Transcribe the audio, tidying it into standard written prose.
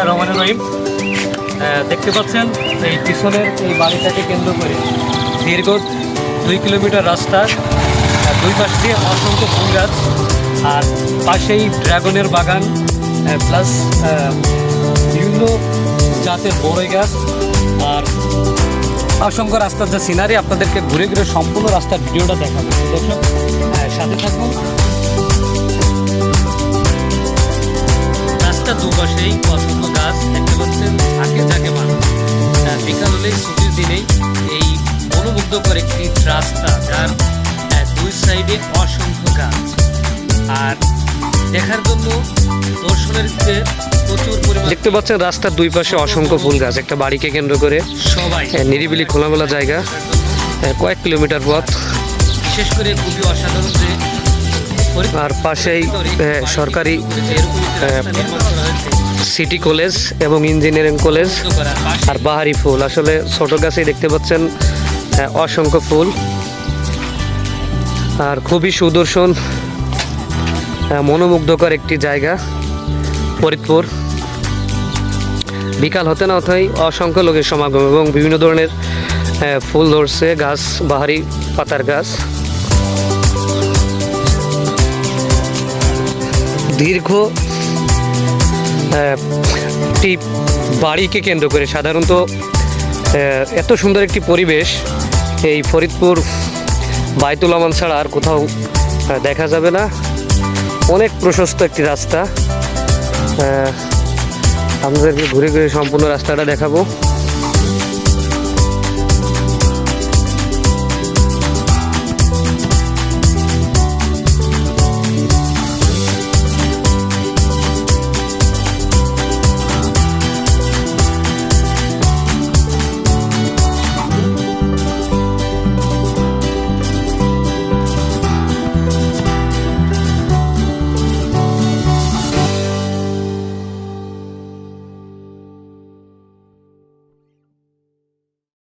বিসমিল্লাহির রহমানির রহিম। দেখতে পাচ্ছেন এই পিছনের এই বাড়িটাকে কেন্দ্র করে দীর্ঘ 2 কিলোমিটার রাস্তা, দুই পাশ দিয়ে অসংখ্য ফুল গাছ, আর পাশেই ড্রাগনের বাগান প্লাস বিভিন্ন জাতের বড়ই গাছ, আর অসংখ্য রাস্তার যে সিনারি আপনাদেরকে ঘুরে ঘুরে সম্পূর্ণ রাস্তার ভিডিওটা দেখাবো। দর্শক সাথে থাকুন। রাস্তার দুপাশেই অসংখ্য গাছ দেখতে পাচ্ছেন, থাকে যাকে মানুষ বিকাল হলেই ছুটির দিনেই এই মনোমুগ্ধকর একটি রাস্তা, যার দুই সাইডে অসংখ্য গাছ, আর দেখার জন্য দর্শনার্থীদের প্রচুর পরিমাণ। দেখতে পাচ্ছেন রাস্তার দুই পাশে অসংখ্য ফুল গাছ, একটা বাড়িকে কেন্দ্র করে সবাই নিরিবিলি খোলামেলা জায়গা, কয়েক কিলোমিটার পথ, বিশেষ করে খুবই অসাধারণ যে আর পাশেই সরকারি সিটি কলেজ এবং ইঞ্জিনিয়ারিং কলেজ আর বাহারি ফুল। আসলে ছোট গাছেই দেখতে পাচ্ছেন অসংখ্য ফুল, আর খুবই সুদর্শন মনোমুগ্ধকর একটি জায়গা ফরিদপুর। বিকাল হতে না হতেই অসংখ্য লোকের সমাগম এবং বিভিন্ন ধরনের ফুল ধরছে গাছ, বাহারি পাতার গাছ। দীর্ঘ একটি বাড়িকে কেন্দ্র করে সাধারণত এত সুন্দর একটি পরিবেশ এই ফরিদপুর বায়তুল আমান ছাড়া আর কোথাও দেখা যাবে না। অনেক প্রশস্ত একটি রাস্তা, আপনাদেরকে ঘুরে ঘুরে সম্পূর্ণ রাস্তাটা দেখাবো।